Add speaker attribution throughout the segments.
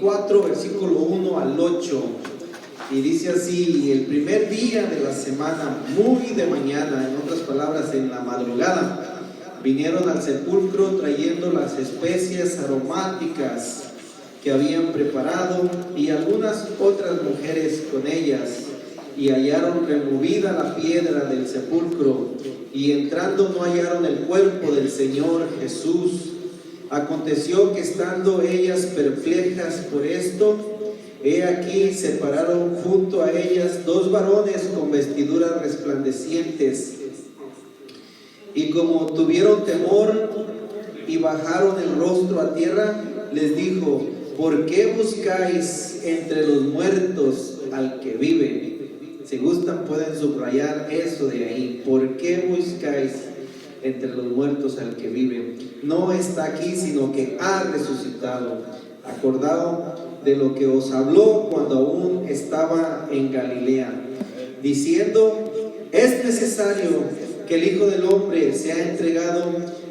Speaker 1: 4, versículo 1 al 8, y dice así: el primer día de la semana, muy de mañana, en otras palabras, en la madrugada, vinieron al sepulcro trayendo las especias aromáticas que habían preparado y algunas otras mujeres con ellas, y hallaron removida la piedra del sepulcro, y entrando no hallaron el cuerpo del Señor Jesús. Aconteció que estando ellas perplejas por esto, he aquí se pararon junto a ellas dos varones con vestiduras resplandecientes, y como tuvieron temor y bajaron el rostro a tierra, les dijo: ¿por qué buscáis entre los muertos al que vive? Si gustan pueden subrayar eso de ahí: ¿por qué buscáis entre los muertos al que vive? No está aquí, sino que ha resucitado. Acordado de lo que os habló cuando aún estaba en Galilea, diciendo: es necesario que el Hijo del Hombre sea entregado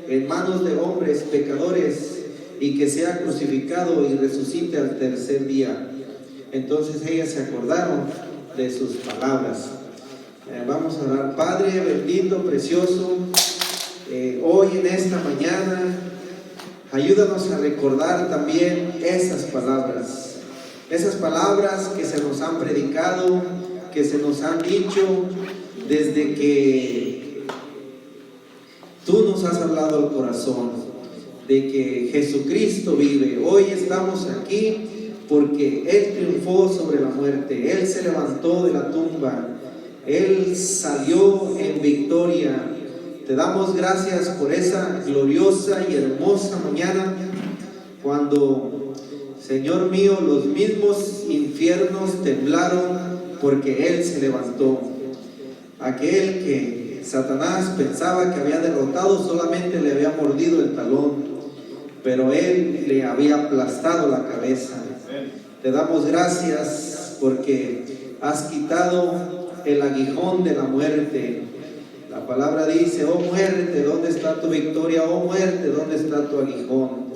Speaker 1: en manos de hombres pecadores, y que sea crucificado y resucite al tercer día. Entonces ellas se acordaron de sus palabras. Vamos a orar. Padre bendito, precioso, hoy en esta mañana, ayúdanos a recordar también esas palabras que se nos han predicado, que se nos han dicho desde que tú nos has hablado al corazón, de que Jesucristo vive. Hoy estamos aquí porque Él triunfó sobre la muerte, Él se levantó de la tumba, Él salió en victoria. Te damos gracias por esa gloriosa y hermosa mañana, cuando, Señor mío, los mismos infiernos temblaron porque Él se levantó. Aquel que Satanás pensaba que había derrotado solamente le había mordido el talón, pero Él le había aplastado la cabeza. Te damos gracias porque has quitado el aguijón de la muerte. La palabra dice: oh muerte, ¿dónde está tu victoria? Oh muerte, ¿dónde está tu aguijón?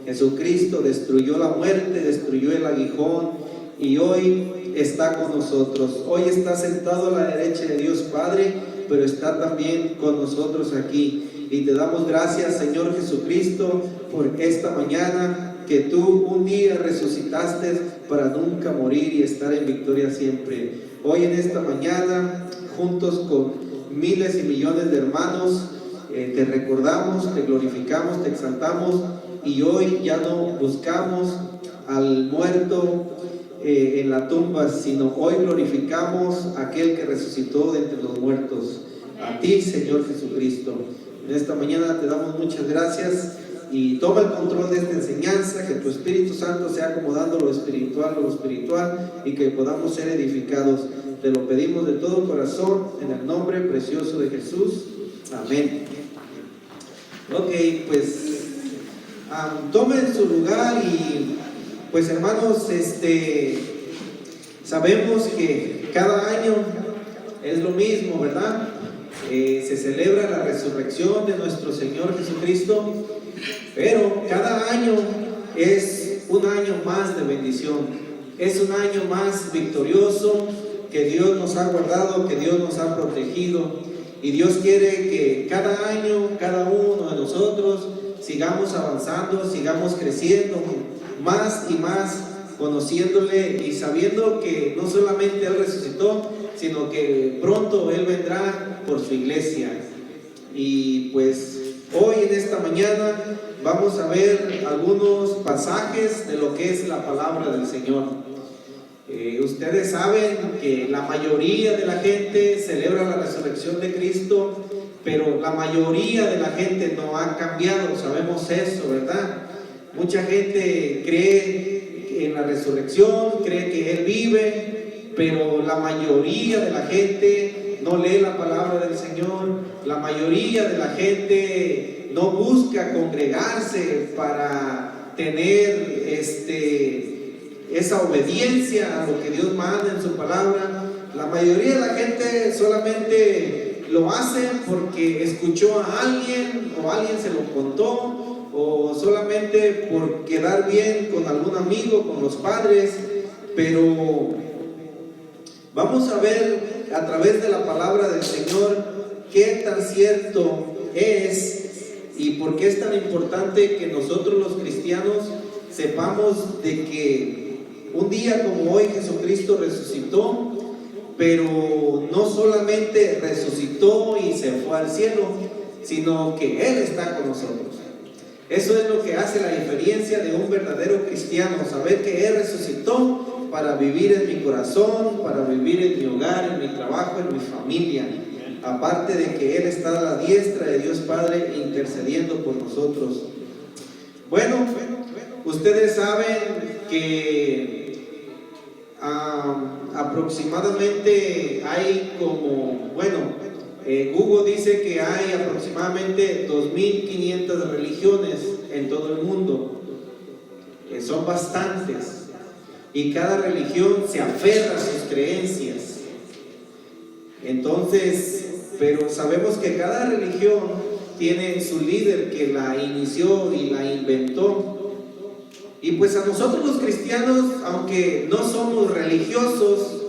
Speaker 1: Jesucristo destruyó la muerte, destruyó el aguijón, y hoy está con nosotros. Hoy está sentado a la derecha de Dios Padre, pero está también con nosotros aquí. Y te damos gracias, Señor Jesucristo, por esta mañana que tú un día resucitaste para nunca morir y estar en victoria siempre. Hoy en esta mañana, juntos con miles y millones de hermanos, te recordamos, te glorificamos, te exaltamos, y hoy ya no buscamos al muerto en la tumba, sino hoy glorificamos a aquel que resucitó de entre los muertos, a ti, Señor Jesucristo. En esta mañana te damos muchas gracias, y toma el control de esta enseñanza, que tu Espíritu Santo sea acomodando lo espiritual, y que podamos ser edificados. Te lo pedimos de todo corazón, en el nombre precioso de Jesús. Amén. Ok, pues tomen su lugar, y pues hermanos, sabemos que cada año es lo mismo, ¿verdad? Se celebra la resurrección de nuestro Señor Jesucristo, pero cada año es un año más de bendición, es un año más victorioso, que Dios nos ha guardado, que Dios nos ha protegido, y Dios quiere que cada año, cada uno de nosotros sigamos avanzando, sigamos creciendo más y más, conociéndole y sabiendo que no solamente Él resucitó, sino que pronto Él vendrá por su iglesia. Y pues hoy en esta mañana vamos a ver algunos pasajes de lo que es la palabra del Señor. Ustedes saben que la mayoría de la gente celebra la resurrección de Cristo, pero la mayoría de la gente no ha cambiado. Sabemos eso, ¿verdad? Mucha gente cree en la resurrección, cree que Él vive, pero la mayoría de la gente no lee la palabra del Señor. La mayoría de la gente no busca congregarse para tener esa obediencia a lo que Dios manda en su palabra. La mayoría de la gente solamente lo hace porque escuchó a alguien, o alguien se lo contó, o solamente por quedar bien con algún amigo, con los padres, pero vamos a ver a través de la palabra del Señor qué tan cierto es y por qué es tan importante que nosotros los cristianos sepamos de que un día como hoy Jesucristo resucitó, pero no solamente resucitó y se fue al cielo, sino que Él está con nosotros. Eso es lo que hace la diferencia de un verdadero cristiano, saber que Él resucitó para vivir en mi corazón, para vivir en mi hogar, en mi trabajo, en mi familia. Aparte de que Él está a la diestra de Dios Padre intercediendo por nosotros. Bueno, ustedes saben que aproximadamente hay como, Google dice que hay aproximadamente 2.500 religiones en todo el mundo. Son bastantes. Y cada religión se aferra a sus creencias. Entonces, pero sabemos que cada religión tiene su líder que la inició y la inventó. Y pues a nosotros los cristianos, aunque no somos religiosos,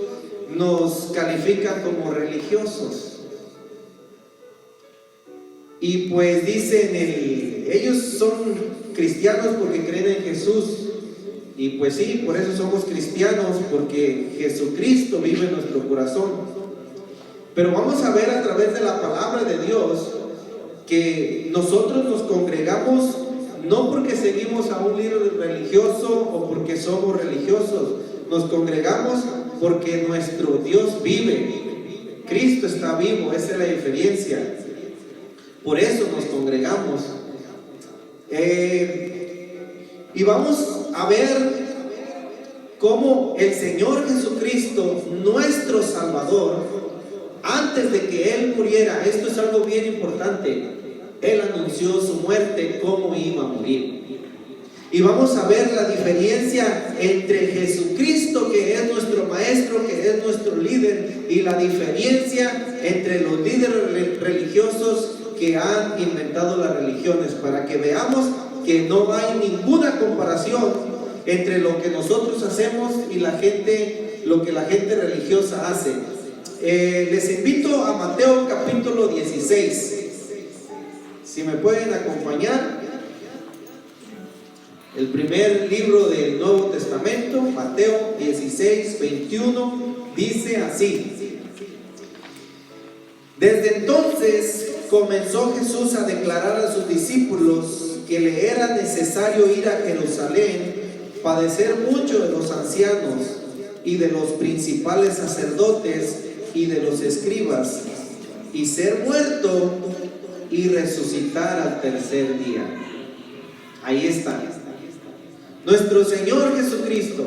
Speaker 1: nos califican como religiosos. Y pues dicen, ellos son cristianos porque creen en Jesús. Y pues sí, por eso somos cristianos, porque Jesucristo vive en nuestro corazón. Pero vamos a ver a través de la palabra de Dios que nosotros nos congregamos no porque seguimos a un líder religioso o porque somos religiosos. Nos congregamos porque nuestro Dios vive. Cristo está vivo, esa es la diferencia. Por eso nos congregamos. Y vamos a ver cómo el Señor Jesucristo, nuestro Salvador, antes de que Él muriera, esto es algo bien importante, Él anunció su muerte, cómo iba a morir. Y vamos a ver la diferencia entre Jesucristo, que es nuestro maestro, que es nuestro líder, y la diferencia entre los líderes religiosos que han inventado las religiones, para que veamos que no hay ninguna comparación entre lo que nosotros hacemos y lo que la gente religiosa hace. Les invito a Mateo capítulo 16. Si me pueden acompañar, el primer libro del Nuevo Testamento, Mateo 16, 21, dice así: Desde entonces comenzó Jesús a declarar a sus discípulos que le era necesario ir a Jerusalén, padecer mucho de los ancianos y de los principales sacerdotes y de los escribas, y ser muerto y resucitar al tercer día. Ahí está. Nuestro Señor Jesucristo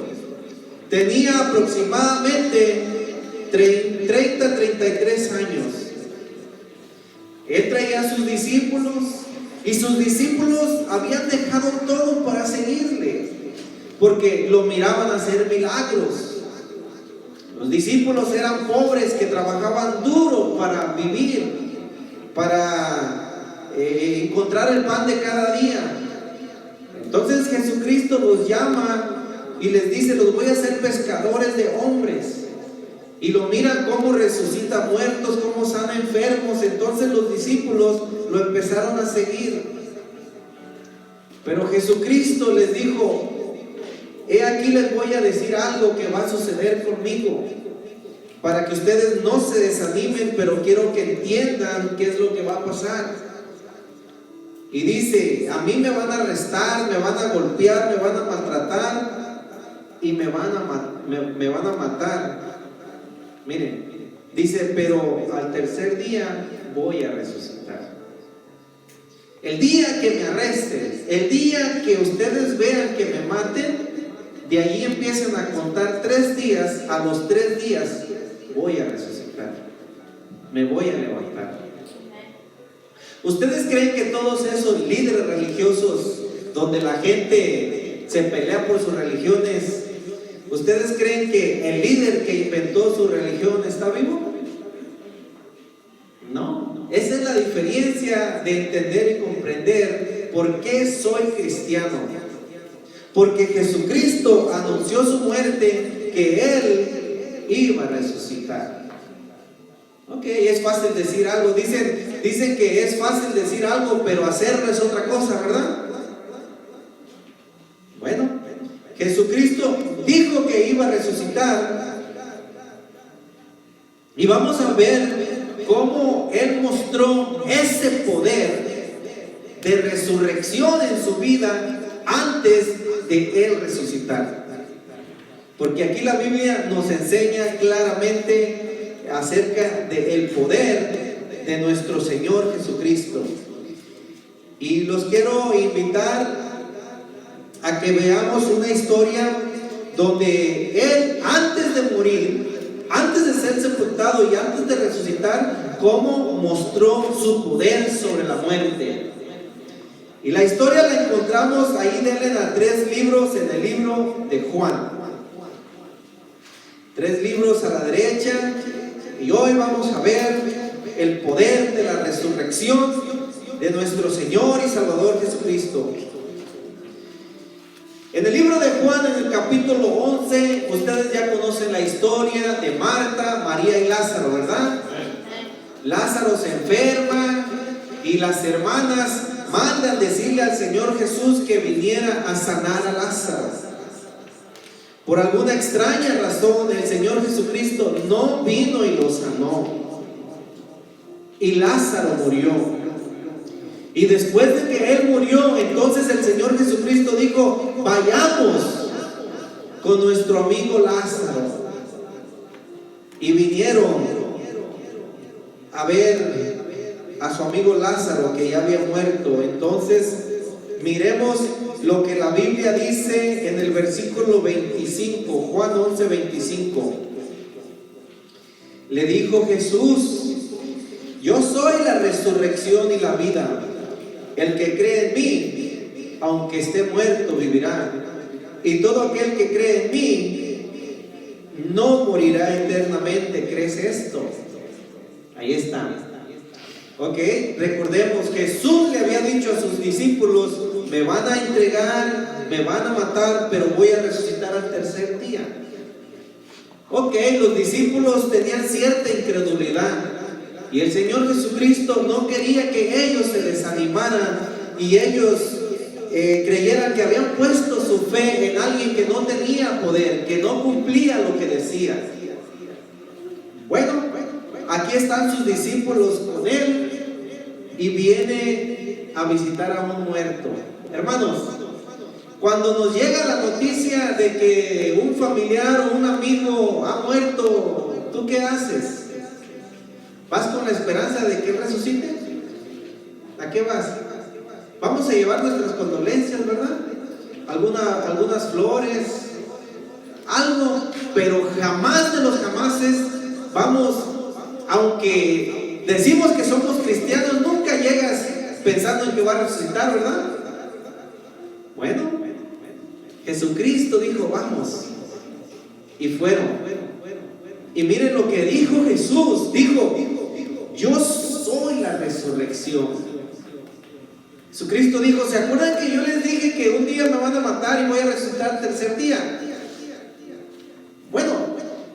Speaker 1: tenía aproximadamente 33 años. Él traía a sus discípulos y sus discípulos habían dejado todo para seguirle, porque lo miraban hacer milagros. Los discípulos eran pobres que trabajaban duro para vivir, para encontrar el pan de cada día. Entonces Jesucristo los llama y les dice: los voy a hacer pescadores de hombres. Y lo miran cómo resucita muertos, cómo sana enfermos. Entonces los discípulos lo empezaron a seguir. Pero Jesucristo les dijo: he aquí les voy a decir algo que va a suceder conmigo, para que ustedes no se desanimen, pero quiero que entiendan qué es lo que va a pasar. Y dice: a mí me van a arrestar, me van a golpear, me van a maltratar y me van a matar. Miren, dice: pero al tercer día voy a resucitar. El día que me arresten, el día que ustedes vean que me maten, de ahí empiezan a contar 3 días. A los 3 días voy a resucitar, me voy a levantar. ¿Ustedes creen que todos esos líderes religiosos, donde la gente se pelea por sus religiones, ustedes creen que el líder que inventó su religión está vivo? No. Esa es la diferencia de entender y comprender ¿por qué soy cristiano? Porque Jesucristo anunció su muerte, que Él iba a resucitar. Ok, es fácil decir algo. Dicen que es fácil decir algo, pero hacerlo es otra cosa, ¿verdad? Bueno, Jesucristo dijo que iba a resucitar. Y vamos a ver cómo Él mostró ese poder de resurrección en su vida antes de Él resucitar. Porque aquí la Biblia nos enseña claramente acerca del poder de nuestro Señor Jesucristo. Y los quiero invitar a que veamos una historia donde Él, antes de morir, antes de ser sepultado y antes de resucitar, cómo mostró su poder sobre la muerte. Y la historia la encontramos ahí, denle a 3 libros en el libro de Juan. 3 libros a la derecha. Y hoy vamos a ver el poder de la resurrección de nuestro Señor y Salvador Jesucristo. En el libro de Juan, en el capítulo 11, ustedes ya conocen la historia de Marta, María y Lázaro, ¿verdad? Lázaro se enferma y las hermanas mandan decirle al Señor Jesús que viniera a sanar a Lázaro. Por alguna extraña razón, el Señor Jesucristo no vino y lo sanó. Y Lázaro murió. Y después de que Él murió, entonces el Señor Jesucristo dijo: vayamos con nuestro amigo Lázaro. Y vinieron a ver a su amigo Lázaro, que ya había muerto. Entonces miremos lo que la Biblia dice en el versículo 25, Juan 11, 25. Le dijo Jesús: yo soy la resurrección y la vida. El que cree en mí, aunque esté muerto, vivirá. Y todo aquel que cree en mí no morirá eternamente. ¿Crees esto? Ahí está. Ok, recordemos, Jesús le había dicho a sus discípulos: me van a entregar, me van a matar, pero voy a resucitar al tercer día. Ok, los discípulos tenían cierta incredulidad. Y el Señor Jesucristo no quería que ellos se desanimaran y ellos creyeran que habían puesto su fe en alguien que no tenía poder, que no cumplía lo que decía. Bueno, aquí están sus discípulos con Él y viene a visitar a un muerto. Hermanos, cuando nos llega la noticia de que un familiar o un amigo ha muerto, ¿tú qué haces? ¿Vas con la esperanza de que Él resucite? ¿A qué vas? Vamos a llevar nuestras condolencias, ¿verdad? Algunas flores, algo, pero jamás de los jamases vamos, aunque decimos que somos cristianos, nunca llegas pensando en que va a resucitar, ¿verdad? Bueno, Jesucristo dijo: vamos, y fueron. Y miren lo que dijo Jesús. Dijo: yo soy la resurrección. Jesucristo dijo: ¿se acuerdan que yo les dije que un día me van a matar y voy a resucitar el tercer día? Bueno,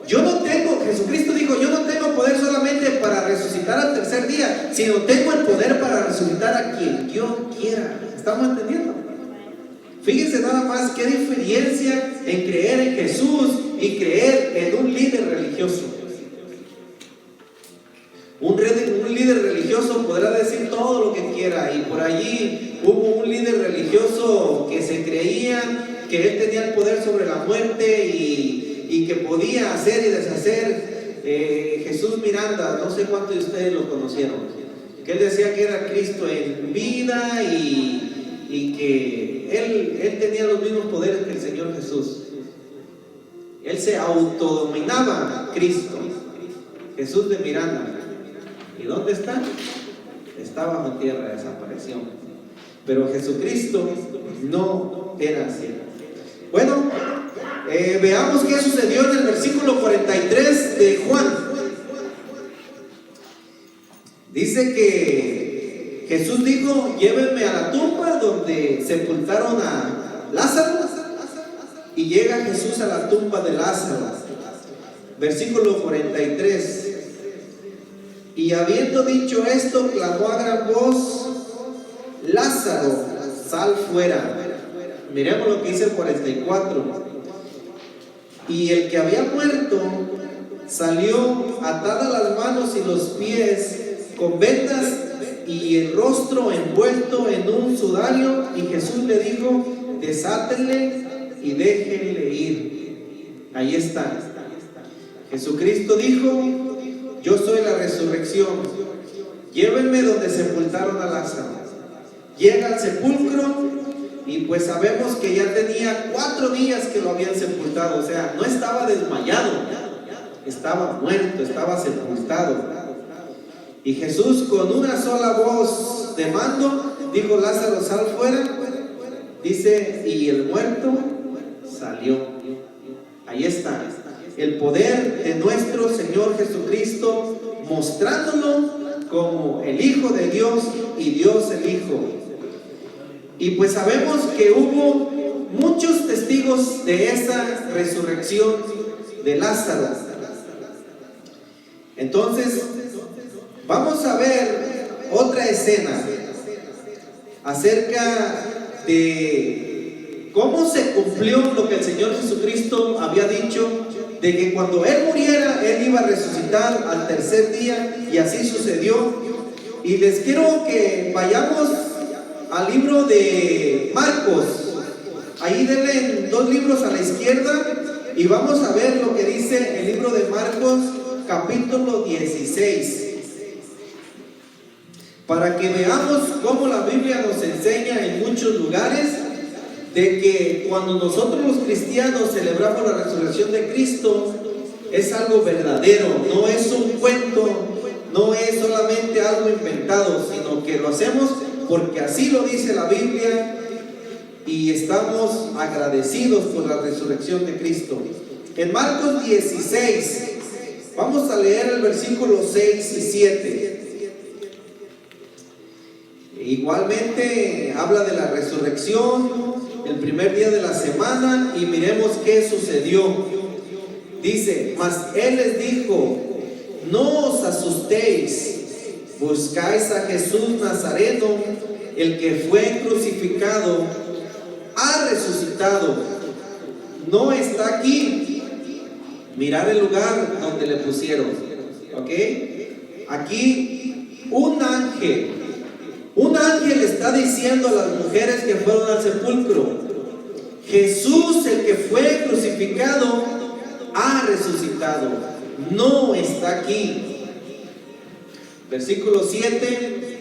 Speaker 1: Jesucristo dijo: yo no tengo poder solamente para resucitar al tercer día, sino tengo el poder para resucitar a quien yo quiera. ¿Estamos entendiendo? Fíjense nada más qué diferencia en creer en Jesús y creer en un líder religioso. Un líder religioso podrá decir todo lo que quiera, y por allí hubo un líder religioso que se creía que él tenía el poder sobre la muerte y que podía hacer y deshacer. Jesús Miranda, no sé cuántos de ustedes lo conocieron, que él decía que era Cristo en vida y que él tenía los mismos poderes que el Señor Jesús. Él se autodominaba Cristo, Jesús de Miranda. ¿Y dónde está? Está bajo tierra, desapareció. Pero Jesucristo no era así. Bueno, veamos qué sucedió en el versículo 43 de Juan. Dice que Jesús dijo: llévenme a la tumba donde sepultaron a Lázaro. Y llega Jesús a la tumba de Lázaro. Versículo 43. Y habiendo dicho esto, clamó a gran voz: Lázaro, sal fuera. Miremos lo que dice el 44. Y el que había muerto salió, atadas las manos y los pies con vendas y el rostro envuelto en un sudario. Y Jesús le dijo: desátenle y déjenle ir. Ahí está. Jesucristo dijo: yo soy la resurrección. Llévenme donde sepultaron a Lázaro. Llega al sepulcro y pues sabemos que ya tenía 4 días que lo habían sepultado. O sea, no estaba desmayado, estaba muerto, estaba sepultado. Y Jesús, con una sola voz de mando, dijo: Lázaro, sal fuera. Dice: y el muerto salió. Ahí está el poder de nuestro Señor Jesucristo, mostrándolo como el Hijo de Dios y Dios el Hijo. Y pues sabemos que hubo muchos testigos de esa resurrección de Lázaro. Entonces, vamos a ver otra escena acerca de cómo se cumplió lo que el Señor Jesucristo había dicho, de que cuando Él muriera, Él iba a resucitar al tercer día, y así sucedió. Y les quiero que vayamos al libro de Marcos. Ahí denle 2 libros a la izquierda y vamos a ver lo que dice el libro de Marcos, capítulo 16. Para que veamos cómo la Biblia nos enseña en muchos lugares de que cuando nosotros los cristianos celebramos la resurrección de Cristo, es algo verdadero, no es un cuento, no es solamente algo inventado, sino que lo hacemos porque así lo dice la Biblia y estamos agradecidos por la resurrección de Cristo. En Marcos 16, vamos a leer el versículo 6 y 7. Igualmente habla de la resurrección, el primer día de la semana, y miremos qué sucedió. Dice: mas Él les dijo: no os asustéis, buscáis a Jesús Nazareno, el que fue crucificado, ha resucitado, no está aquí. Mirad el lugar donde le pusieron, ¿ok? Aquí un ángel está diciendo a las mujeres que fueron al sepulcro: Jesús, el que fue crucificado, ha resucitado, no está aquí. Versículo 7.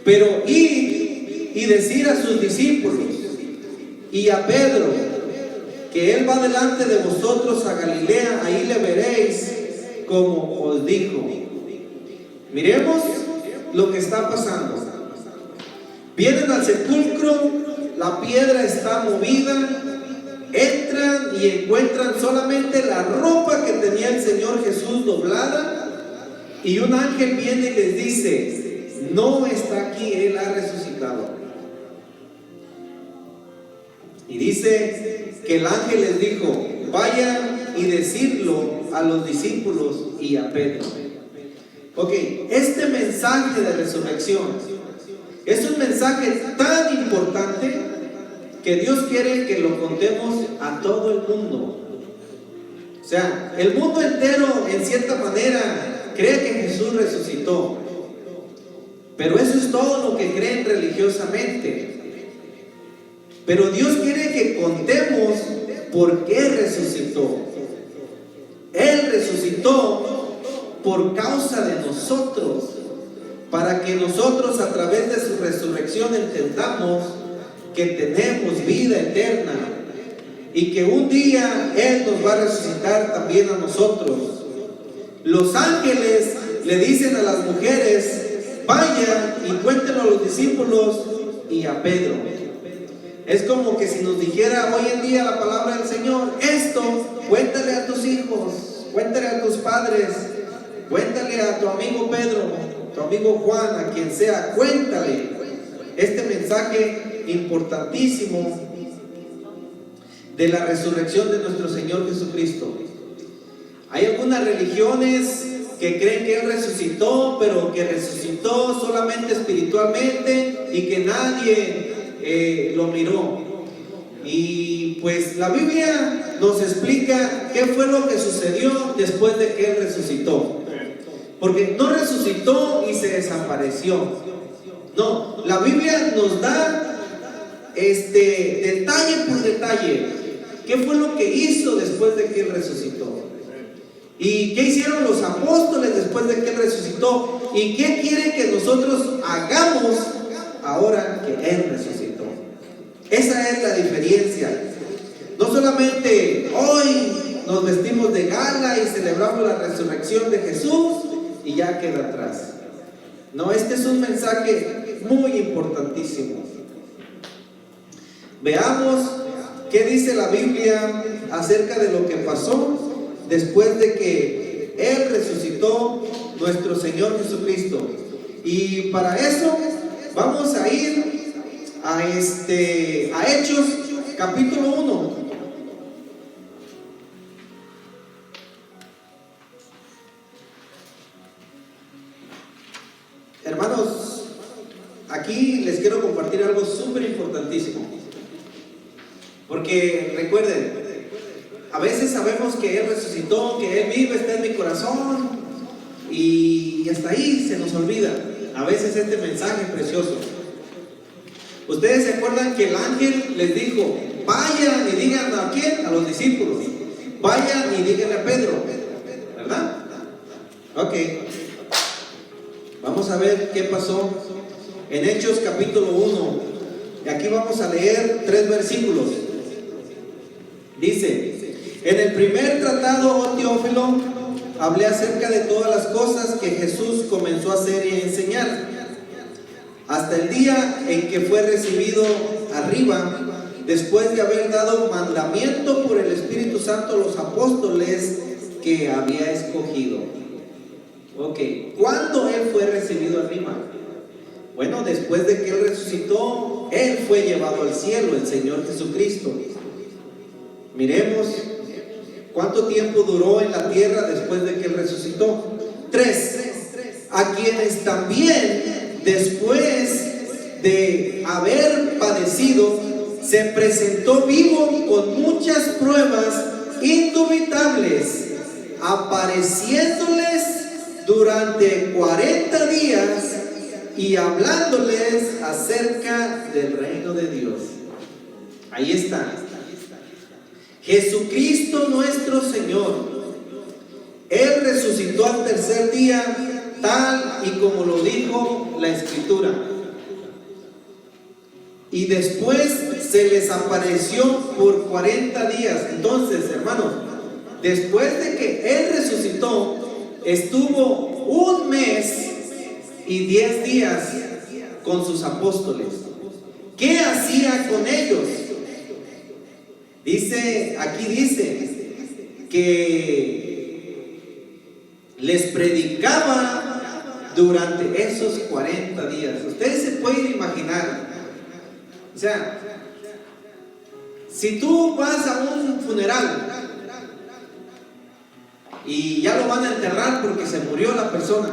Speaker 1: Pero id y decir a sus discípulos y a Pedro que Él va delante de vosotros a Galilea, ahí le veréis como os dijo. Miremos lo que está pasando. Vienen al sepulcro, la piedra está movida, entran y encuentran solamente la ropa que tenía el Señor Jesús doblada, y un ángel viene y les dice: no está aquí, Él ha resucitado. Y dice que el ángel les dijo: vayan y decidlo a los discípulos y a Pedro. Ok, este mensaje de resurrección es un mensaje tan importante que Dios quiere que lo contemos a todo el mundo. O sea, el mundo entero en cierta manera cree que Jesús resucitó, pero eso es todo lo que creen religiosamente. Pero Dios quiere que contemos por qué resucitó. Él resucitó por causa de nosotros, para que nosotros a través de su resurrección entendamos que tenemos vida eterna y que un día Él nos va a resucitar también a nosotros. Los ángeles le dicen a las mujeres: vayan y cuéntenlo a los discípulos y a Pedro. Es como que si nos dijera hoy en día la palabra del Señor: esto, cuéntale a tus hijos, cuéntale a tus padres, cuéntale a tu amigo Pedro, tu amigo Juan, a quien sea, cuéntale este mensaje importantísimo de la resurrección de nuestro Señor Jesucristo. Hay algunas religiones que creen que Él resucitó, pero que resucitó solamente espiritualmente y que nadie lo miró. Y pues la Biblia nos explica qué fue lo que sucedió después de que Él resucitó. Porque no resucitó y se desapareció. No, la Biblia nos da detalle por detalle qué fue lo que hizo después de que Él resucitó. ¿Y qué hicieron los apóstoles después de que Él resucitó? ¿Y qué quiere que nosotros hagamos ahora que Él resucitó? Esa es la diferencia. No solamente hoy nos vestimos de gala y celebramos la resurrección de Jesús y ya queda atrás. No, este es un mensaje muy importantísimo. Veamos qué dice la Biblia acerca de lo que pasó después de que Él resucitó, nuestro Señor Jesucristo. Y para eso vamos a ir a Hechos capítulo 1. Hermanos, aquí les quiero compartir algo súper importantísimo. Porque recuerden, a veces sabemos que Él resucitó, que Él vive, está en mi corazón, y hasta ahí se nos olvida a veces este mensaje precioso. Ustedes se acuerdan que el ángel les dijo: vayan y digan a quién, a los discípulos, vayan y díganle a Pedro, ¿verdad? Ok, vamos a ver qué pasó en Hechos capítulo 1. Y aquí vamos a leer 3 versículos. Dice: en el primer tratado, oh Teófilo, hablé acerca de todas las cosas que Jesús comenzó a hacer y a enseñar, hasta el día en que fue recibido arriba, después de haber dado mandamiento por el Espíritu Santo a los apóstoles que había escogido. Ok, ¿cuándo Él fue recibido arriba? Bueno, después de que Él resucitó, Él fue llevado al cielo, el Señor Jesucristo. Miremos cuánto tiempo duró en la tierra después de que Él resucitó. 3. A quienes también, después de haber padecido, se presentó vivo con muchas pruebas indubitables, apareciéndoles durante 40 días y hablándoles acerca del reino de Dios. Ahí está. Jesucristo nuestro Señor, Él resucitó al tercer día, tal y como lo dijo la Escritura. Y después se les apareció por 40 días. Entonces, hermanos, después de que Él resucitó, estuvo 1 mes y 10 días con sus apóstoles. ¿Qué hacía con ellos? Aquí dice que les predicaba durante esos 40 días. Ustedes se pueden imaginar, o sea, si tú vas a un funeral y ya lo van a enterrar porque se murió la persona,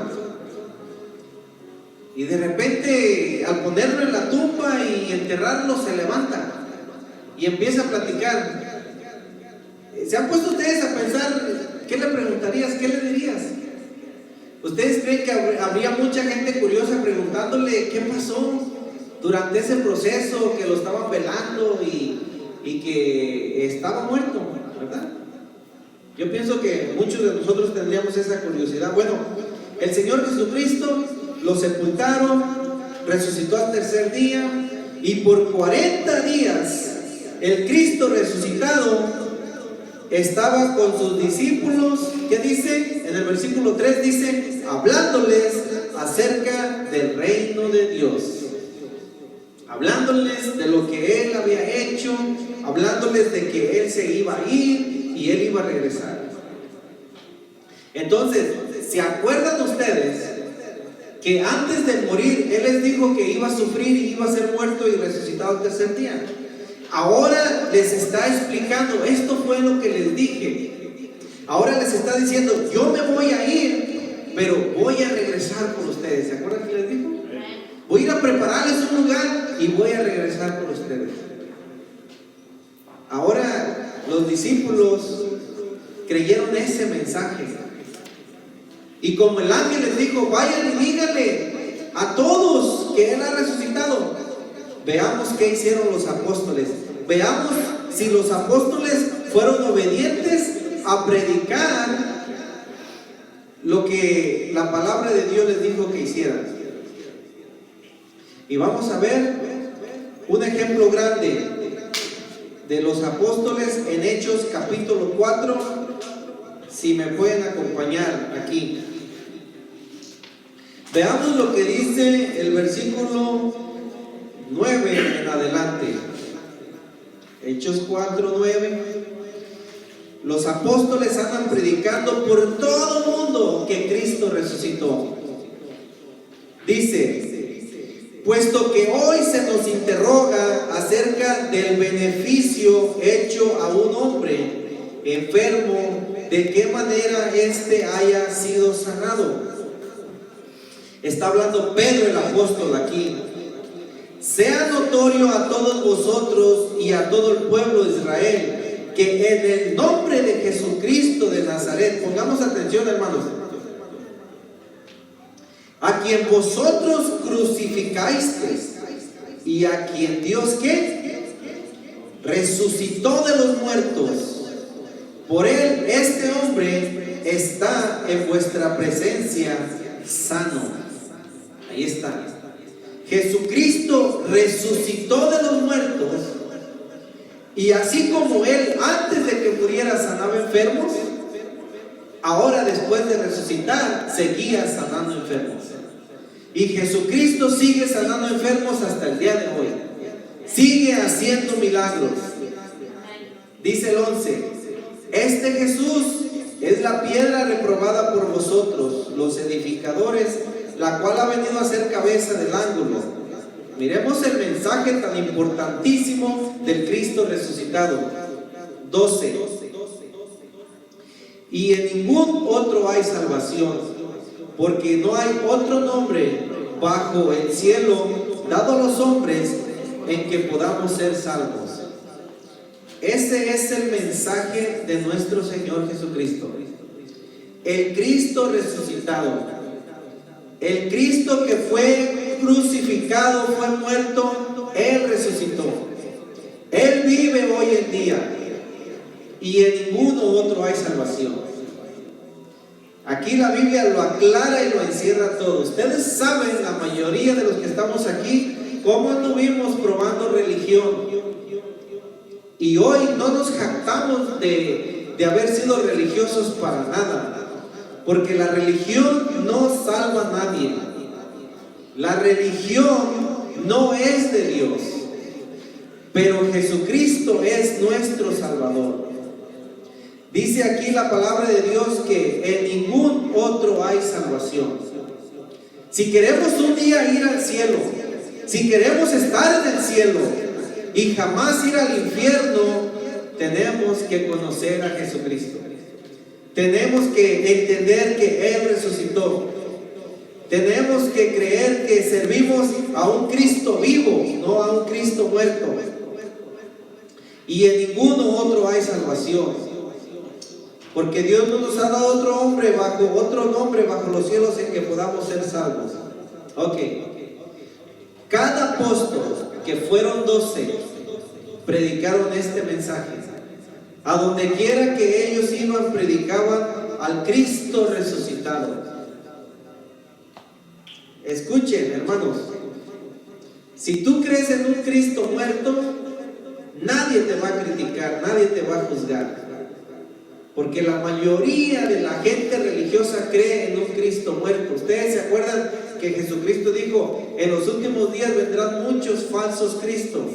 Speaker 1: y de repente al ponerlo en la tumba y enterrarlo se levanta y empieza a platicar. ¿Se han puesto ustedes a pensar qué le preguntarías, qué le dirías? ¿Ustedes creen que habría mucha gente curiosa preguntándole qué pasó durante ese proceso, que lo estaban velando y que estaba muerto, verdad? Yo pienso que muchos de nosotros tendríamos esa curiosidad. Bueno, el Señor Jesucristo lo sepultaron, resucitó al tercer día, y por 40 días el Cristo resucitado estaba con sus discípulos. ¿Qué dice? En el versículo 3 dice: hablándoles acerca del reino de Dios, hablándoles de lo que Él había hecho, hablándoles de que Él se iba a ir y Él iba a regresar. Entonces, ¿se acuerdan ustedes que antes de morir, Él les dijo que iba a sufrir y iba a ser muerto y resucitado al tercer día. Ahora les está explicando, esto fue lo que les dije. Ahora les está diciendo, yo me voy a ir, pero voy a regresar por ustedes. ¿Se acuerdan que les dijo? Voy a ir a prepararles un lugar y voy a regresar por ustedes. Ahora los discípulos creyeron ese mensaje. Y como el ángel les dijo, vayan y díganle a todos que Él ha resucitado. Veamos qué hicieron los apóstoles. Veamos si los apóstoles fueron obedientes a predicar lo que la palabra de Dios les dijo que hicieran. Y vamos a ver un ejemplo grande de los apóstoles en Hechos capítulo 4, si me pueden acompañar aquí. Veamos lo que dice el versículo 9 en adelante. Hechos 4, 9. Los apóstoles andan predicando por todo el mundo que Cristo resucitó. Dice, puesto que hoy se nos interroga acerca del beneficio hecho a un hombre enfermo, de qué manera éste haya sido sanado. Está hablando Pedro el apóstol aquí. Sea notorio a todos vosotros y a todo el pueblo de Israel que en el nombre de Jesucristo de Nazaret, pongamos atención, hermanos, a quien vosotros crucificasteis y a quien Dios, ¿qué? Resucitó de los muertos. Por él este hombre está en vuestra presencia sano. Ahí está. Jesucristo resucitó de los muertos, y así como Él antes de que muriera sanaba enfermos, ahora después de resucitar seguía sanando enfermos. Y Jesucristo sigue sanando enfermos hasta el día de hoy. Sigue haciendo milagros. Dice el 11, este Jesús es la piedra reprobada por vosotros, los edificadores, la cual ha venido a ser cabeza del ángulo. Miremos el mensaje tan importantísimo del Cristo resucitado. 12. Y en ningún otro hay salvación, porque no hay otro nombre bajo el cielo dado a los hombres en que podamos ser salvos. Ese es el mensaje de nuestro Señor Jesucristo. El Cristo resucitado. El Cristo que fue crucificado, fue muerto, Él resucitó. Él vive hoy en día. Y en ninguno otro hay salvación. Aquí la Biblia lo aclara y lo encierra todo. Ustedes saben, la mayoría de los que estamos aquí, cómo anduvimos probando religión. Y hoy no nos jactamos de haber sido religiosos para nada. Porque la religión no salva a nadie. La religión no es de Dios. Pero Jesucristo es nuestro Salvador. Dice aquí la palabra de Dios que en ningún otro hay salvación. Si queremos un día ir al cielo, si queremos estar en el cielo y jamás ir al infierno, tenemos que conocer a Jesucristo. Tenemos que entender que Él resucitó. Tenemos que creer que servimos a un Cristo vivo, no a un Cristo muerto. Y en ninguno otro hay salvación. Porque Dios no nos ha dado otro nombre bajo los cielos en que podamos ser salvos. Ok. Cada apóstol, que fueron 12, predicaron este mensaje. A donde quiera que ellos iban, predicaban al Cristo resucitado. Escuchen, hermanos, si tú crees en un Cristo muerto, nadie te va a criticar, nadie te va a juzgar. Porque la mayoría de la gente religiosa cree en un Cristo muerto. Ustedes se acuerdan que Jesucristo dijo, en los últimos días vendrán muchos falsos Cristos,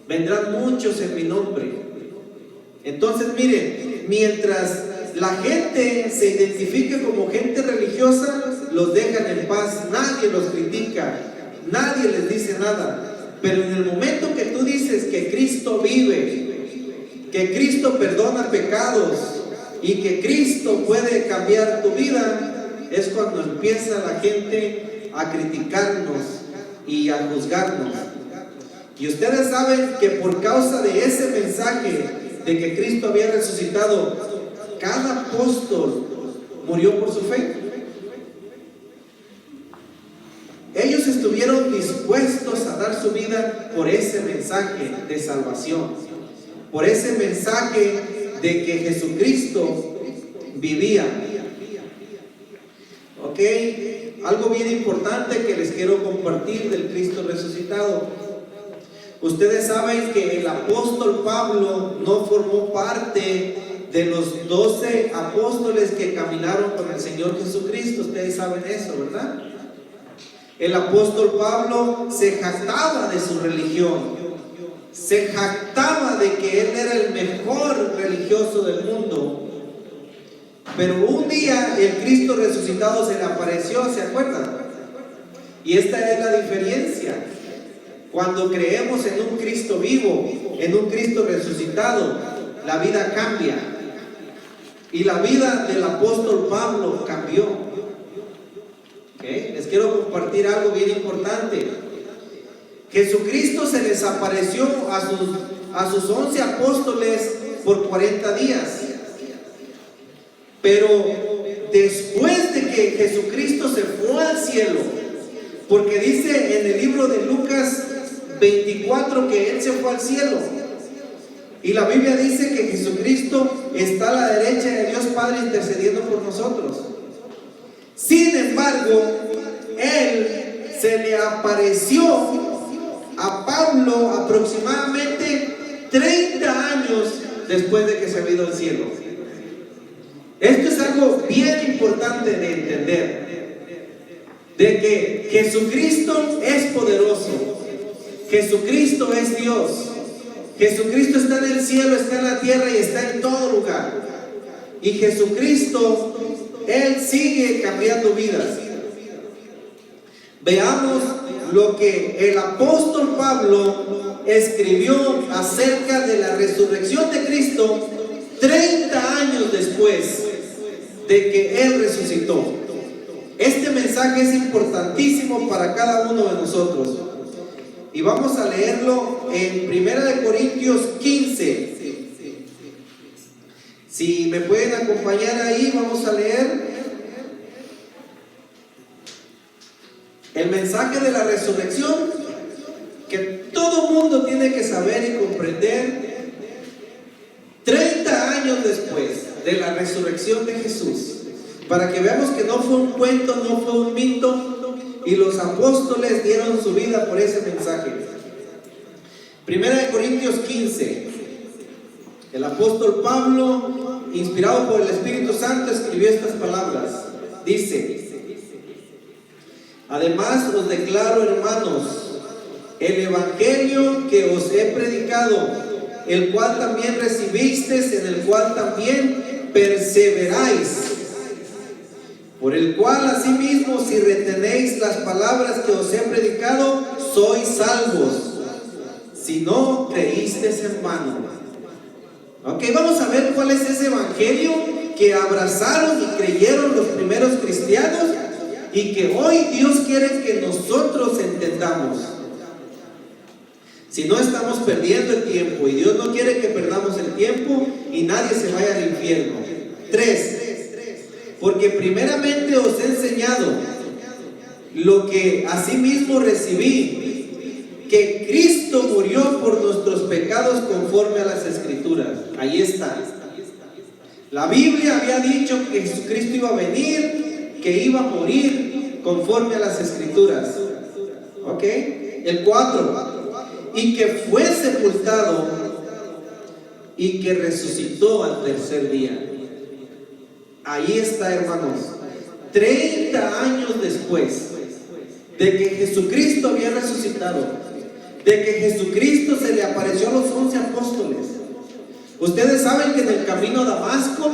Speaker 1: vendrán muchos en mi nombre. Entonces miren, mientras la gente se identifique como gente religiosa, los dejan en paz, nadie los critica, nadie les dice nada. Pero en el momento que tú dices que Cristo vive, que Cristo perdona pecados y que Cristo puede cambiar tu vida, es cuando empieza la gente a criticarnos y a juzgarnos. Y ustedes saben que por causa de ese mensaje de que Cristo había resucitado, cada apóstol murió por su fe. Ellos estuvieron dispuestos a dar su vida por ese mensaje de salvación, por ese mensaje de que Jesucristo vivía. Ok, algo bien importante que les quiero compartir del Cristo resucitado. Ustedes saben que el apóstol Pablo no formó parte de los 12 apóstoles que caminaron con el Señor Jesucristo. Ustedes saben eso, ¿verdad? El apóstol Pablo se jactaba de su religión, se jactaba de que él era el mejor religioso del mundo. Pero un día el Cristo resucitado se le apareció, ¿se acuerdan? Y esta es la diferencia. Cuando creemos en un Cristo vivo, en un Cristo resucitado, la vida cambia. Y la vida del apóstol Pablo cambió. ¿Okay? Les quiero compartir algo bien importante. Jesucristo se les apareció a sus 11 apóstoles por 40 días. Pero después de que Jesucristo se fue al cielo, porque dice en el libro de Lucas 24 que Él se fue al cielo, y la Biblia dice que Jesucristo está a la derecha de Dios Padre intercediendo por nosotros. Sin embargo, Él se le apareció a Pablo aproximadamente 30 años después de que se había ido al cielo. Esto es algo bien importante de entender, de que Jesucristo es poderoso, Jesucristo es Dios, Jesucristo está en el cielo, está en la tierra y está en todo lugar. Y Jesucristo, Él sigue cambiando vidas. Veamos lo que el apóstol Pablo escribió acerca de la resurrección de Cristo 30 años después de que Él resucitó. Este mensaje es importantísimo para cada uno de nosotros. Y vamos a leerlo en 1 Corintios 15. Si me pueden acompañar ahí, vamos a leer el mensaje de la resurrección que todo mundo tiene que saber y comprender 30 años después de la resurrección de Jesús, para que veamos que no fue un cuento, no fue un mito, y los apóstoles dieron su vida por ese mensaje. 1 Corintios 15. El apóstol Pablo, inspirado por el Espíritu Santo, escribió estas palabras. Dice: además os declaro, hermanos, el evangelio que os he predicado, el cual también recibisteis, en el cual también perseveráis, por el cual asimismo, si retenéis las palabras que os he predicado, sois salvos, si no creísteis en vano. Ok, vamos a ver cuál es ese evangelio que abrazaron y creyeron los primeros cristianos y que hoy Dios quiere que nosotros entendamos. Si no, estamos perdiendo el tiempo, y Dios no quiere que perdamos el tiempo y nadie se vaya al infierno. 3. Porque primeramente os he enseñado lo que asimismo recibí, que Cristo murió por nuestros pecados conforme a las Escrituras. Ahí está. La Biblia había dicho que Jesucristo iba a venir, que iba a morir conforme a las Escrituras. ¿Ok? El 4. Y que fue sepultado y que resucitó al tercer día. Ahí está, hermanos. 30 años después de que Jesucristo había resucitado, de que Jesucristo se le apareció a los 11 apóstoles. Ustedes saben que en el camino a Damasco,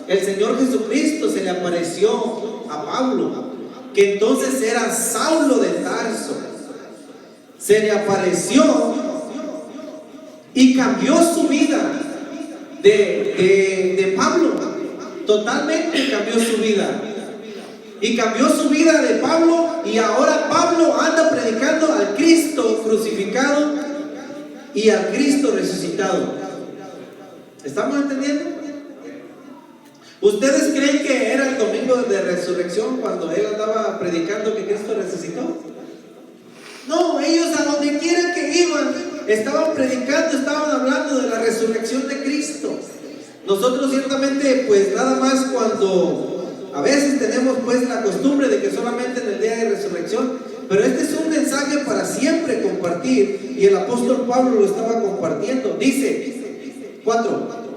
Speaker 1: el Señor Jesucristo se le apareció a Pablo que entonces era Saulo de Tarso, se le apareció y cambió su vida de Pablo. Totalmente cambió su vida. Y cambió su vida de Pablo, y ahora Pablo anda predicando al Cristo crucificado y al Cristo resucitado. ¿Estamos entendiendo? ¿Ustedes creen que era el domingo de resurrección cuando él andaba predicando que Cristo resucitó? No, ellos a donde quiera que iban estaban predicando, estaban hablando de la resurrección de Cristo. Nosotros ciertamente pues nada más cuando a veces tenemos pues la costumbre de que solamente en el día de resurrección, pero este es un mensaje para siempre compartir, y el apóstol Pablo lo estaba compartiendo. Dice 4: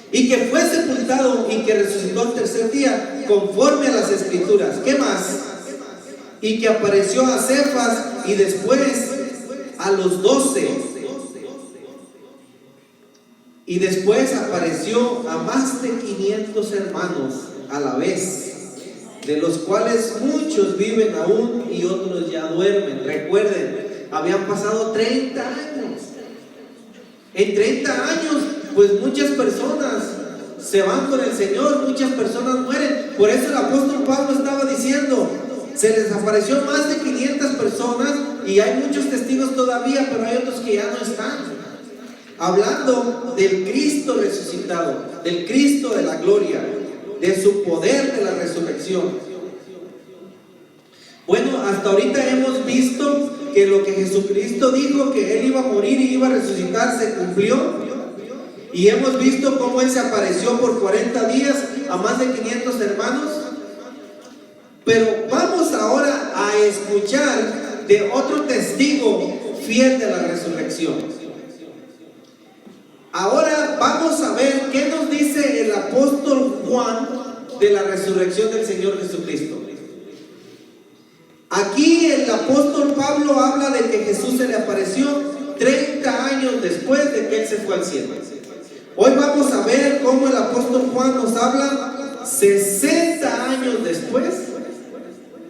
Speaker 1: y que fue sepultado y que resucitó al tercer día conforme a las escrituras. ¿Qué más? Y que apareció a Cefas y después a los 12, y después apareció a más de 500 hermanos a la vez, de los cuales muchos viven aún y otros ya duermen. Recuerden, habían pasado 30 años. En 30 años, pues muchas personas se van con el Señor, muchas personas mueren. Por eso el apóstol Pablo estaba diciendo, se les apareció más de 500 personas, y hay muchos testigos todavía, pero hay otros que ya no están. Hablando del Cristo resucitado, del Cristo de la gloria, de su poder de la resurrección. Bueno, hasta ahorita hemos visto que lo que Jesucristo dijo, que Él iba a morir y iba a resucitar, se cumplió. Y hemos visto cómo Él se apareció por 40 días a más de 500 hermanos. Pero vamos ahora a escuchar de otro testigo fiel de la resurrección. Ahora vamos a ver qué nos dice el apóstol Juan de la resurrección del Señor Jesucristo. Aquí el apóstol Pablo habla de que Jesús se le apareció 30 años después de que Él se fue al cielo. Hoy vamos a ver cómo el apóstol Juan nos habla 60 años después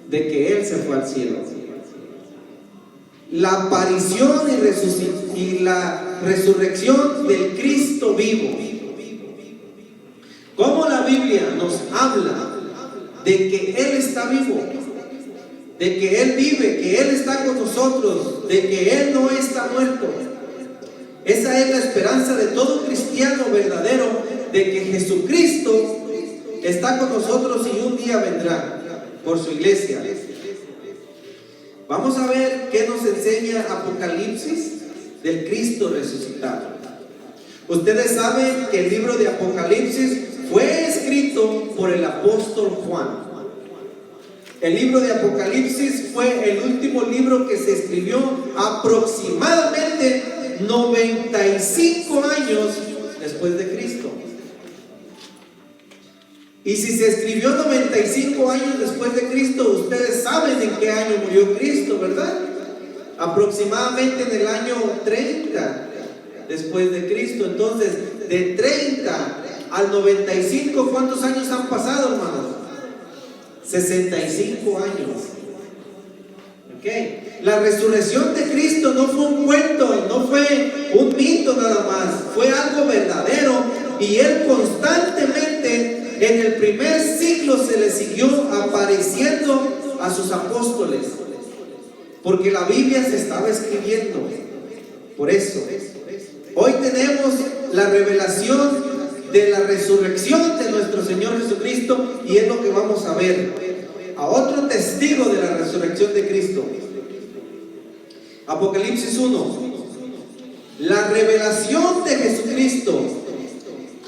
Speaker 1: de que Él se fue al cielo. La aparición y la resurrección del Cristo vivo. Cómo la Biblia nos habla de que Él está vivo, de que Él vive, que Él está con nosotros, de que Él no está muerto. Esa es la esperanza de todo cristiano verdadero, de que Jesucristo está con nosotros y un día vendrá por su iglesia. Vamos a ver qué nos enseña Apocalipsis del Cristo resucitado. Ustedes saben que el libro de Apocalipsis fue escrito por el apóstol Juan. El libro de Apocalipsis fue el último libro que se escribió aproximadamente 95 años después de Cristo. Y si se escribió 95 años después de Cristo, ustedes saben en qué año murió Cristo, ¿verdad? Aproximadamente en el año 30 después de Cristo. Entonces, de 30 al 95, ¿cuántos años han pasado, hermanos? 65 años. ¿Okay? La resurrección de Cristo no fue un cuento, no fue un mito nada más, fue algo verdadero, y Él constantemente en el primer siglo se le siguió apareciendo a sus apóstoles, porque la Biblia se estaba escribiendo. Por eso, hoy tenemos la revelación de la resurrección de nuestro Señor Jesucristo, y es lo que vamos a ver. A otro testigo de la resurrección de Cristo. Apocalipsis 1. La revelación de Jesucristo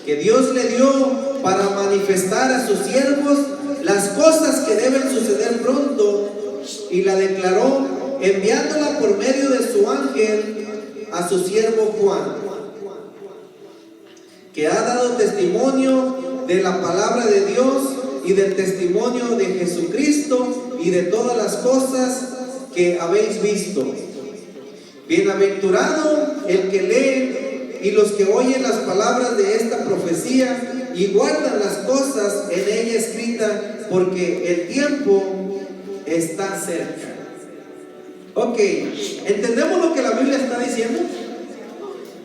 Speaker 1: que Dios le dio para manifestar a sus siervos las cosas que deben suceder pronto, y la declaró enviándola por medio de su ángel a su siervo Juan, que ha dado testimonio de la palabra de Dios y del testimonio de Jesucristo y de todas las cosas que habéis visto. Bienaventurado el que lee y los que oyen las palabras de esta profecía y guardan las cosas en ella escritas, porque el tiempo está cerca. Ok, ¿entendemos lo que la Biblia está diciendo?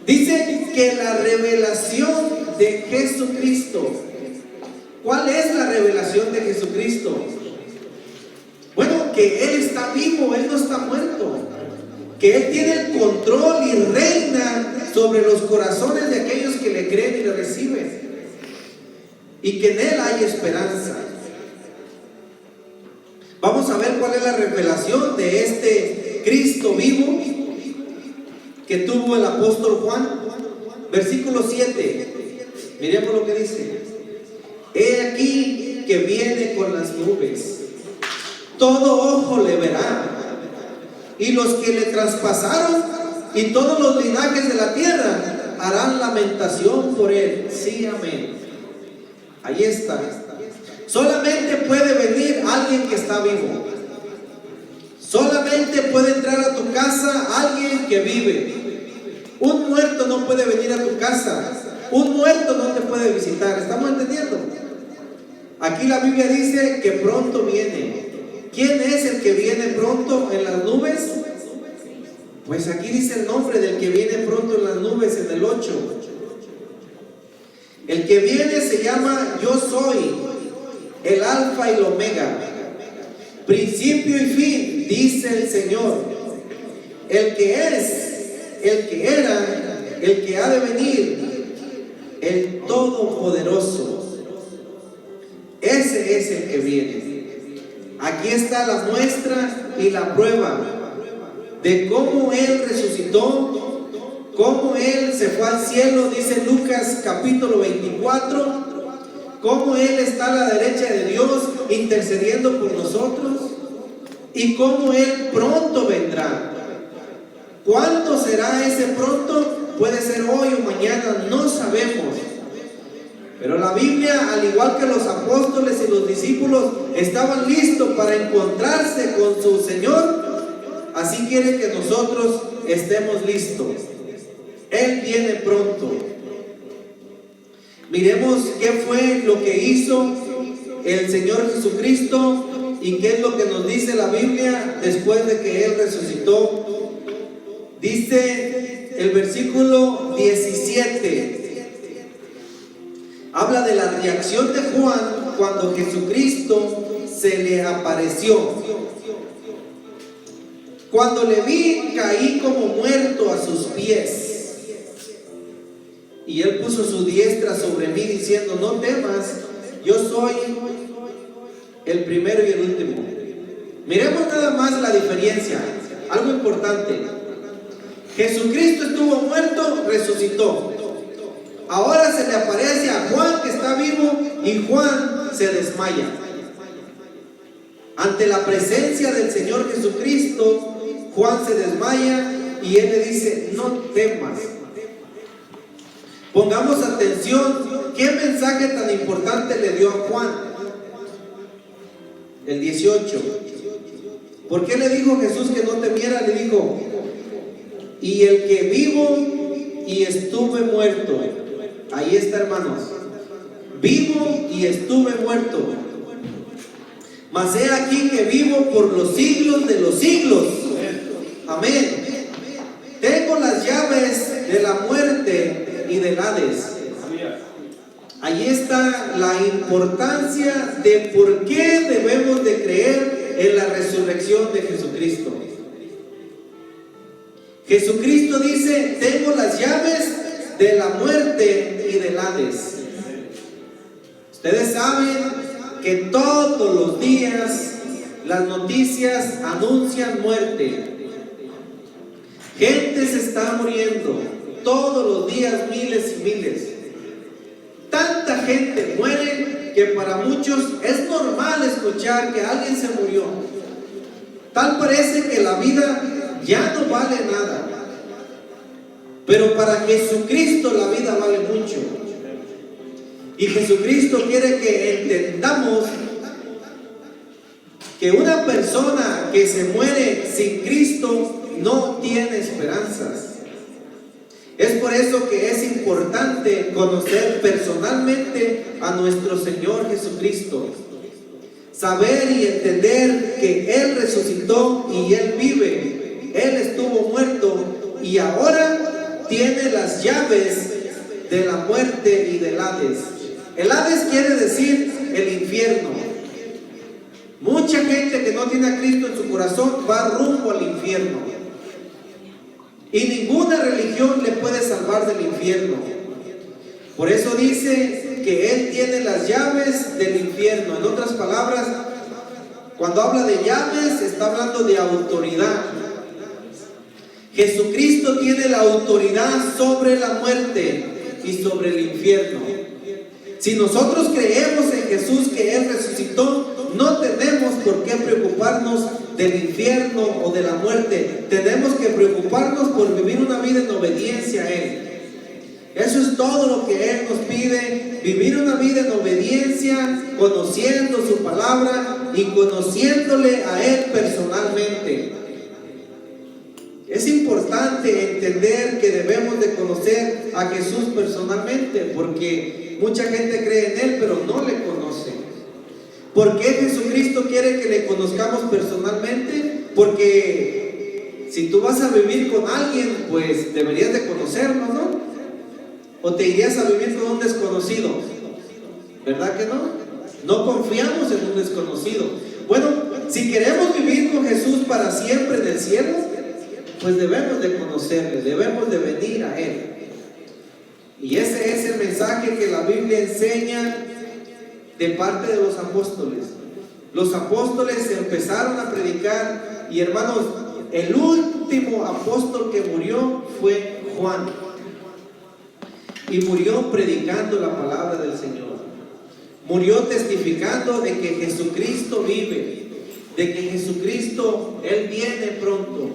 Speaker 1: Dice que la revelación de Jesucristo. ¿Cuál es la revelación de Jesucristo? Bueno, que Él está vivo, Él no está muerto. Que Él tiene el control y reina sobre los corazones de aquellos que le creen y le reciben. Y que en Él hay esperanza. Vamos a ver cuál es la revelación de este Cristo vivo que tuvo el apóstol Juan. Versículo 7. Miremos lo que dice. He aquí que viene con las nubes. Todo ojo le verá. Y los que le traspasaron y todos los linajes de la tierra harán lamentación por él. Sí, amén. Ahí está. Solamente puede venir alguien que está vivo. Solamente puede entrar a tu casa alguien que vive. Un muerto no puede venir a tu casa. Un muerto no te puede visitar. ¿Estamos entendiendo? Aquí la Biblia dice que pronto viene. ¿Quién es el que viene pronto en las nubes? Pues aquí dice el nombre del que viene pronto en las nubes en el 8. El que viene se llama Yo Soy, el Alfa y el Omega, principio y fin, dice el Señor. El que es, el que era, el que ha de venir, el Todopoderoso. Ese es el que viene. Aquí está la muestra y la prueba de cómo Él resucitó, cómo Él se fue al cielo, dice Lucas capítulo 24, cómo Él está a la derecha de Dios intercediendo por nosotros y cómo Él pronto vendrá. ¿Cuándo será ese pronto? Puede ser hoy o mañana, no sabemos. Pero la Biblia, al igual que los apóstoles y los discípulos, estaban listos para encontrarse con su Señor. Así quiere que nosotros estemos listos. Él viene pronto. Miremos qué fue lo que hizo el Señor Jesucristo y qué es lo que nos dice la Biblia después de que Él resucitó. Dice el versículo 17. Habla de la reacción de Juan cuando Jesucristo se le apareció. Cuando le vi, caí como muerto a sus pies. Y él puso su diestra sobre mí diciendo: no temas, yo soy el primero y el último. Miremos nada más la diferencia, algo importante. Jesucristo estuvo muerto, resucitó. Ahora se le aparece a Juan que está vivo y Juan se desmaya. Ante la presencia del Señor Jesucristo, Juan se desmaya y él le dice: no temas. Pongamos atención, ¿qué mensaje tan importante le dio a Juan? El 18. ¿Por qué le dijo Jesús que no temiera? Le dijo: y el que vivo y estuve muerto. Ahí está, hermanos. Vivo y estuve muerto. Mas he aquí que vivo por los siglos de los siglos. Amén. Tengo las llaves de la muerte y del Hades. Ahí está la importancia de por qué debemos de creer en la resurrección de Jesucristo. Jesucristo dice: tengo las llaves de la muerte y del Hades. Ustedes saben que todos los días las noticias anuncian muerte. Gente se está muriendo todos los días, miles y miles. Tanta gente muere que para muchos es normal escuchar que alguien se murió. Tal parece que la vida ya no vale nada. Pero para Jesucristo la vida vale mucho. Y Jesucristo quiere que entendamos que una persona que se muere sin Cristo no tiene esperanzas. Es por eso que es importante conocer personalmente a nuestro Señor Jesucristo. saber y entender que Él resucitó y Él vive. Él estuvo muerto y ahora tiene las llaves de la muerte y del Hades. El Hades quiere decir el infierno. Mucha gente que no tiene a Cristo en su corazón va rumbo al infierno. Y ninguna religión le puede salvar del infierno. Por eso dice que Él tiene las llaves del infierno. En otras palabras, cuando habla de llaves, está hablando de autoridad. Jesucristo tiene la autoridad sobre la muerte y sobre el infierno. Si nosotros creemos en Jesús, que Él resucitó, no tenemos por qué preocuparnos del infierno o de la muerte. Tenemos que preocuparnos por vivir una vida en obediencia a Él. Eso es todo lo que Él nos pide, vivir una vida en obediencia, conociendo su palabra y conociéndole a Él personalmente. Es importante entender que debemos de conocer a Jesús personalmente, porque mucha gente cree en Él, pero no le conoce. ¿Por qué Jesucristo quiere que le conozcamos personalmente? Porque si tú vas a vivir con alguien, pues deberías de conocerlo, ¿no? ¿O te irías a vivir con un desconocido? ¿Verdad que no? No confiamos en un desconocido. Bueno, si queremos vivir con Jesús para siempre en el cielo, pues debemos de conocerle, debemos de venir a Él. Y ese es el mensaje que la Biblia enseña de parte de los apóstoles. Los apóstoles empezaron a predicar y, hermanos, el último apóstol que murió fue Juan. Y murió predicando la palabra del Señor. Murió testificando de que Jesucristo vive, de que Jesucristo, Él viene pronto,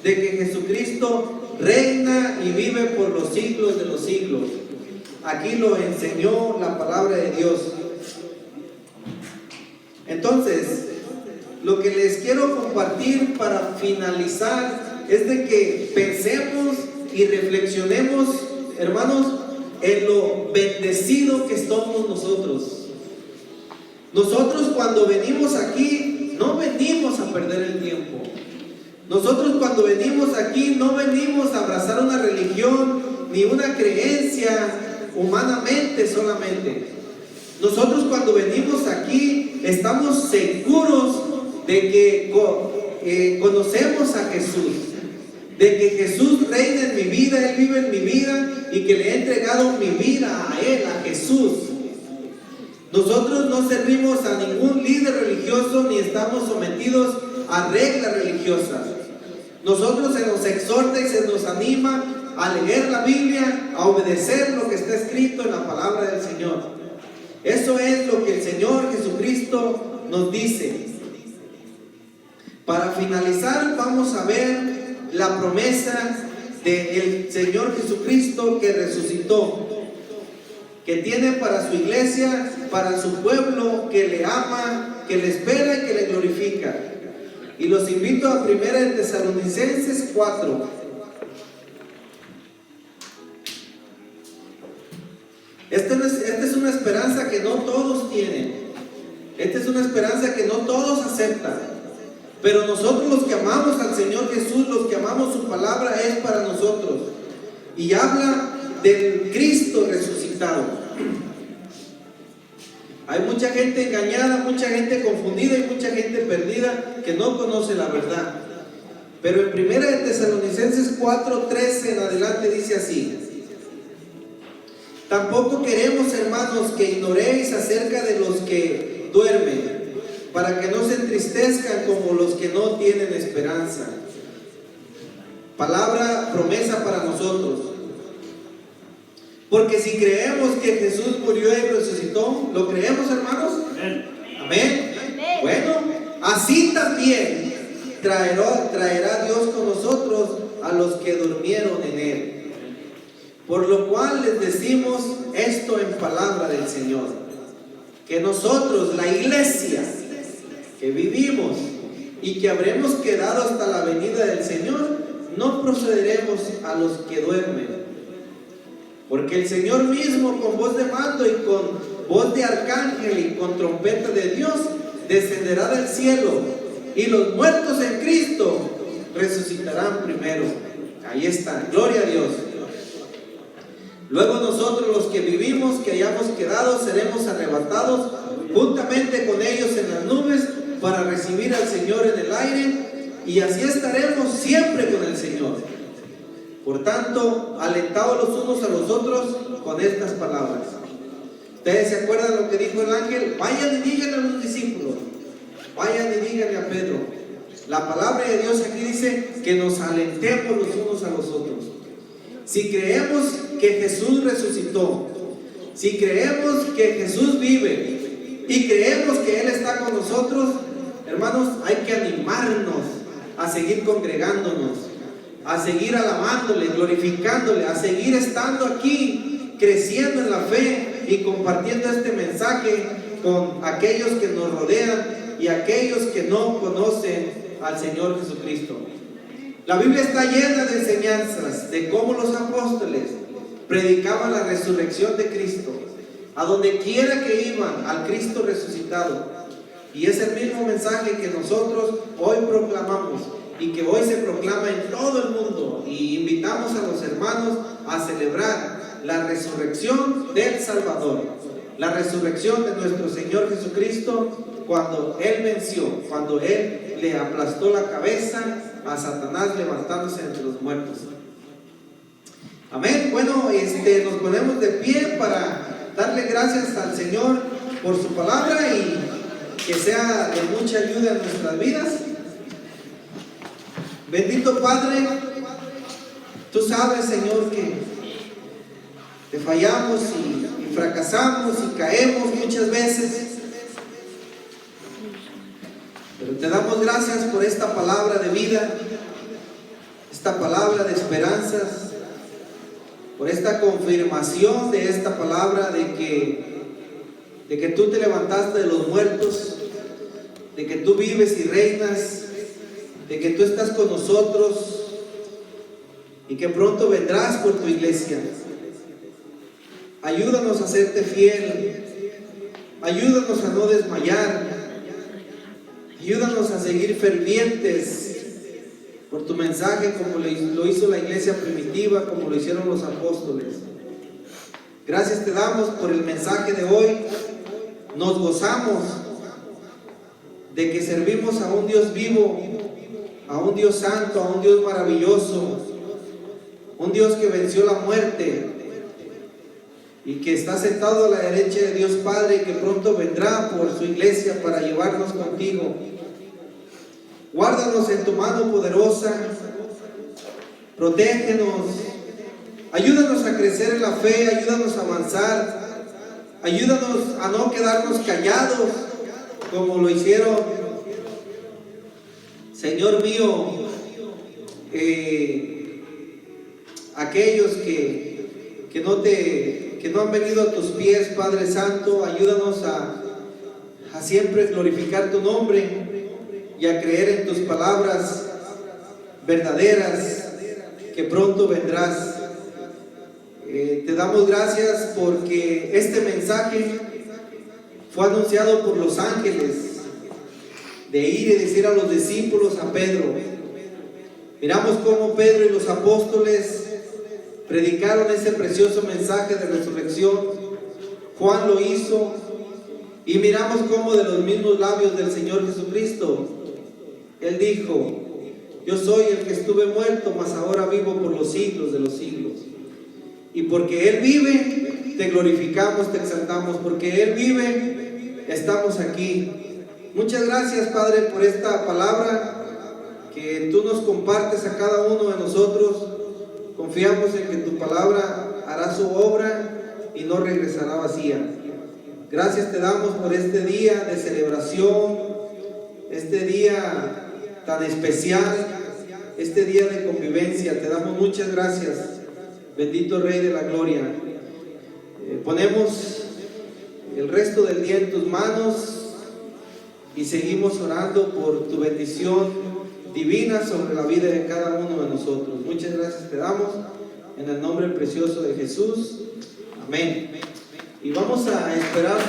Speaker 1: de que Jesucristo reina y vive por los siglos de los siglos. Aquí lo enseñó la palabra de Dios. Entonces, lo que les quiero compartir para finalizar es de que pensemos y reflexionemos, hermanos, en lo bendecido que somos nosotros. Nosotros cuando venimos aquí, no venimos a perder el tiempo. Nosotros cuando venimos aquí, no venimos a abrazar una religión ni una creencia humanamente solamente. Nosotros cuando venimos aquí, estamos seguros de que conocemos a Jesús, de que Jesús reina en mi vida, Él vive en mi vida y que le he entregado mi vida a Él, a Jesús. Nosotros no servimos a ningún líder religioso ni estamos sometidos a reglas religiosas. Nosotros se nos exhorta y se nos anima a leer la Biblia, a obedecer lo que está escrito en la palabra del Señor. Eso es lo que el Señor Jesucristo nos dice. Para finalizar, vamos a ver la promesa del Señor Jesucristo que resucitó, que tiene para su iglesia, para su pueblo que le ama, que le espera y que le glorifica. Y los invito a 1 Tesalonicenses 4. Esta es una esperanza que no todos tienen. Esta es una esperanza que no todos aceptan. Pero nosotros, los que amamos al Señor Jesús, los que amamos su palabra, es para nosotros. Y habla del Cristo resucitado. Hay mucha gente engañada, mucha gente confundida y mucha gente perdida que no conoce la verdad. Pero en 1 Tesalonicenses 4:13 en adelante dice así: tampoco queremos, hermanos, que ignoréis acerca de los que duermen, para que no se entristezcan como los que no tienen esperanza. Palabra, promesa para nosotros. Porque si creemos que Jesús murió y resucitó, ¿lo creemos, hermanos? Amén. Amén. Bueno, así también traerá Dios con nosotros a los que durmieron en Él. Por lo cual les decimos esto en palabra del Señor, que nosotros, la iglesia, que vivimos y que habremos quedado hasta la venida del Señor, no procederemos a los que duermen. Porque el Señor mismo, con voz de mando y con voz de arcángel y con trompeta de Dios, descenderá del cielo y los muertos en Cristo resucitarán primero. Ahí está, gloria a Dios. Luego nosotros los que vivimos, que hayamos quedado, seremos arrebatados juntamente con ellos en las nubes para recibir al Señor en el aire, y así estaremos siempre con el Señor. Por tanto, alentados los unos a los otros con estas palabras. ¿Ustedes se acuerdan lo que dijo el ángel? Vayan y díganle a los discípulos, vayan y díganle a Pedro. La palabra de Dios aquí dice que nos alentemos los unos a los otros. Si creemos que Jesús resucitó, si creemos que Jesús vive y creemos que Él está con nosotros, hermanos, hay que animarnos a seguir congregándonos, a seguir alabándole, glorificándole, a seguir estando aquí, creciendo en la fe y compartiendo este mensaje con aquellos que nos rodean y aquellos que no conocen al Señor Jesucristo. La Biblia está llena de enseñanzas de cómo los apóstoles predicaban la resurrección de Cristo, a donde quiera que iban, al Cristo resucitado. Y es el mismo mensaje que nosotros hoy proclamamos y que hoy se proclama en todo el mundo, y invitamos a los hermanos a celebrar la resurrección del Salvador, la resurrección de nuestro Señor Jesucristo, cuando Él venció, cuando Él le aplastó la cabeza a Satanás, levantándose entre los muertos. Amén. Bueno, nos ponemos de pie para darle gracias al Señor por su palabra y que sea de mucha ayuda en nuestras vidas. Bendito Padre, tú sabes, Señor, que te fallamos y fracasamos y caemos muchas veces, pero te damos gracias por esta palabra de vida, esta palabra de esperanzas, por esta confirmación de esta palabra de que tú te levantaste de los muertos, de que tú vives y reinas, de que tú estás con nosotros y que pronto vendrás por tu iglesia. Ayúdanos a serte fiel, ayúdanos a no desmayar, ayúdanos a seguir fervientes por tu mensaje, como lo hizo la iglesia primitiva, como lo hicieron los apóstoles. Gracias te damos por el mensaje de hoy. Nos gozamos de que servimos a un Dios vivo, a un Dios santo, a un Dios maravilloso, un Dios que venció la muerte y que está sentado a la derecha de Dios Padre, y que pronto vendrá por su iglesia para llevarnos contigo. Guárdanos en tu mano poderosa, protégenos, ayúdanos a crecer en la fe, ayúdanos a avanzar, ayúdanos a no quedarnos callados como lo hicieron, Señor mío, aquellos que no han venido a tus pies, Padre Santo. Ayúdanos a siempre glorificar tu nombre y a creer en tus palabras verdaderas, que pronto vendrás. Te damos gracias porque este mensaje fue anunciado por los ángeles, de ir y decir a los discípulos, a Pedro. Miramos cómo Pedro y los apóstoles predicaron ese precioso mensaje de resurrección. Juan lo hizo, y miramos cómo de los mismos labios del Señor Jesucristo, Él dijo: yo soy el que estuve muerto, mas ahora vivo por los siglos de los siglos. Y porque Él vive, te glorificamos, te exaltamos. Porque Él vive, estamos aquí. Muchas gracias, Padre, por esta palabra que tú nos compartes a cada uno de nosotros. Confiamos en que tu palabra hará su obra y no regresará vacía. Gracias te damos por este día de celebración, este día tan especial, este día de convivencia. Te damos muchas gracias, bendito Rey de la Gloria. Ponemos el resto del día en tus manos y seguimos orando por tu bendición divina sobre la vida de cada uno de nosotros. Muchas gracias te damos en el nombre precioso de Jesús. Amén. Y vamos a esperar